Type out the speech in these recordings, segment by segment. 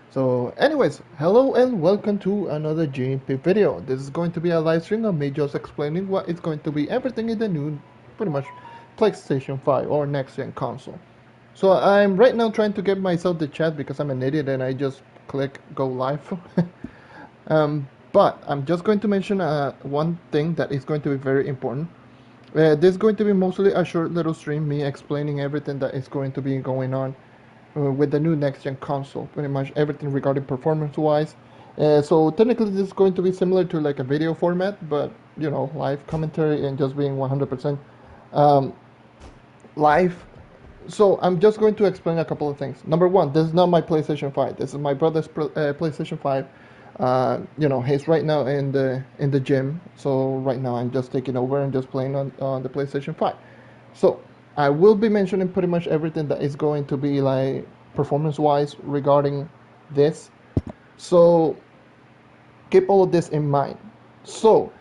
So anyways, hello and welcome to another GMP video. This is going to be a live stream of me just explaining what is going to be everything in the new, pretty much, PlayStation 5 or next gen console. So I'm right now trying to get myself the chat because I'm an idiot and I just click go live. But I'm just going to mention one thing that is going to be very important. This is going to be mostly a short little stream, me explaining everything that is going to be going on with the new next gen console. Pretty much everything regarding performance wise. So technically, this is going to be similar to like a video format, but live commentary and just being 100% um, live. So I'm just going to explain a couple of things. Number one, this is not my PlayStation 5. This is my brother's PlayStation 5. He's right now in the gym. So right now I'm just taking over and just playing on the PlayStation 5. So I will be mentioning pretty much everything that is going to be like performance-wise regarding this. So keep all of this in mind. So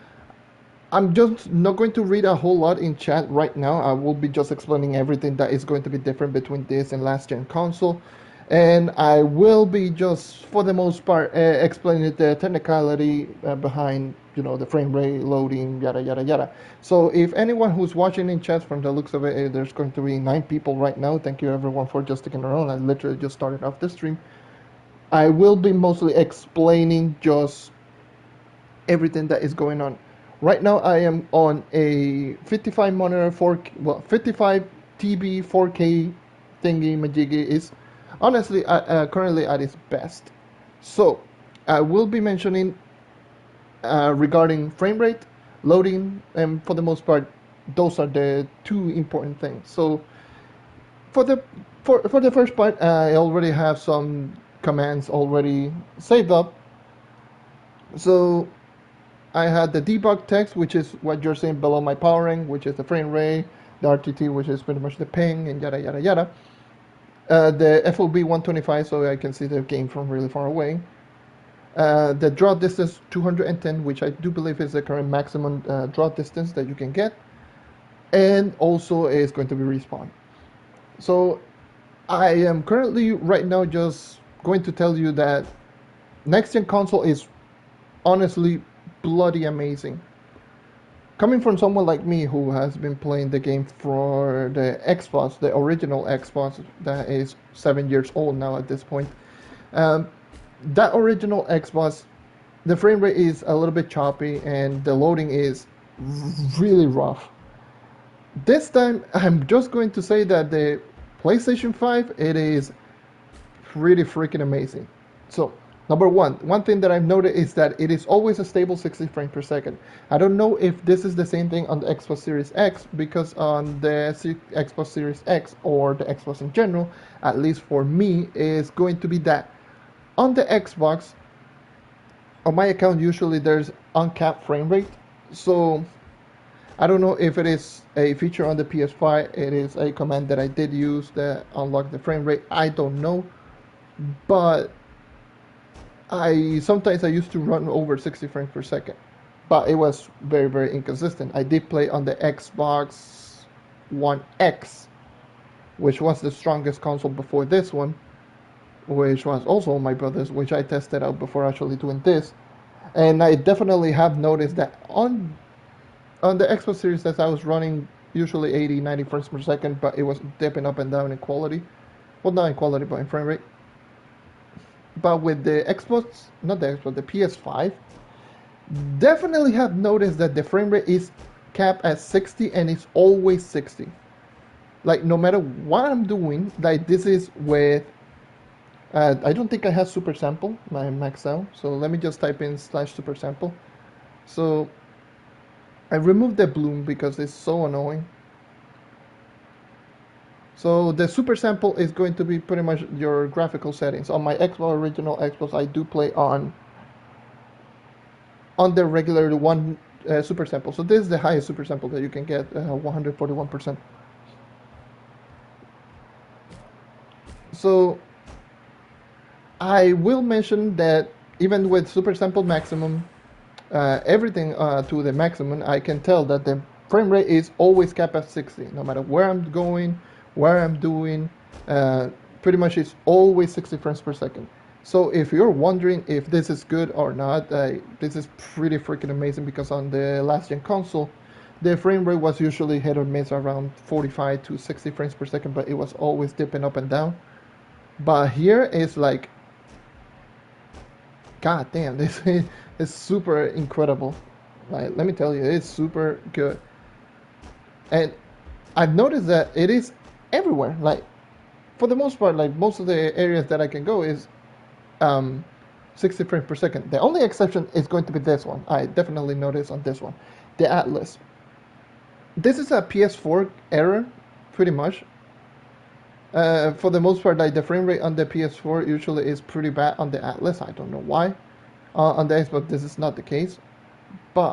I'm just not going to read a whole lot in chat right now. I will be just explaining everything that is going to be different between this and last gen console. And I will be just, for the most part, explaining the technicality behind, the frame rate, loading, yada, yada, yada. So if anyone who's watching in chat, from the looks of it, there's going to be 9 people right now. Thank you everyone for just sticking around. I literally just started off the stream. I will be mostly explaining just everything that is going on. Right now I am on a 55 monitor 55 TB 4K thingy majiggy is honestly currently at its best. So I will be mentioning regarding frame rate, loading, and for the most part, those are the two important things. So for the for the first part, I already have some commands already saved up. So I had the debug text, which is what you're seeing below my powering, which is the frame rate, the RTT, which is pretty much the ping, and yada yada yada. The FOB 125, so I can see the game from really far away. The draw distance 210, which I do believe is the current maximum draw distance that you can get, and also is going to be respawn. So I am currently right now just going to tell you that next gen console is honestly bloody amazing. Coming from someone like me who has been playing the game for the Xbox, the original Xbox that is 7 years old now at this point, that original Xbox, the frame rate is a little bit choppy and the loading is really rough. This time, I'm just going to say that the PlayStation 5, it is pretty freaking amazing. So number one thing that I've noted is that it is always a stable 60 frames per second. I don't know if this is the same thing on the Xbox Series X, because on the Xbox Series X or the Xbox in general, at least for me, is going to be that. On the Xbox, on my account, usually there's uncapped frame rate. So I don't know if it is a feature on the PS5. It is a command that I did use that unlocked the frame rate. I don't know. But sometimes I used to run over 60 frames per second, but it was very very inconsistent. I did play on the Xbox One X, which was the strongest console before this one, which was also my brother's, which I tested out before actually doing this, and I definitely have noticed that on the Xbox Series S I was running usually 80, 90 frames per second, but it was dipping up and down in quality. Well, not in quality, but in frame rate. But with the Xbox, not the Xbox, the PS5, definitely have noticed that the frame rate is capped at 60 and it's always 60. Like no matter what I'm doing, like this is with, I don't think I have super sample, my max out. So let me just type in /super sample. So I removed the bloom because it's so annoying. So the super sample is going to be pretty much your graphical settings. On my Xbox, original Xbox, I do play on the regular one super sample. So this is the highest super sample that you can get, 141%. So I will mention that even with super sample maximum, everything to the maximum, I can tell that the frame rate is always capped at 60, no matter where I'm going, where I'm doing, pretty much it's always 60 frames per second. So if you're wondering if this is good or not, this is pretty freaking amazing because on the last gen console, the frame rate was usually hit or miss around 45 to 60 frames per second, but it was always dipping up and down. But here it's like, god damn, this is super incredible. Like, let me tell you, it's super good. And I've noticed that it is everywhere. Like, for the most part, like most of the areas that I can go is um, 60 frames per second. The only exception is going to be this one. I definitely noticed on this one, the Atlas. This is a PS4 error, pretty much. For the most part, like the frame rate on the PS4 usually is pretty bad on the Atlas. I don't know why. On the Xbox, this is not the case. But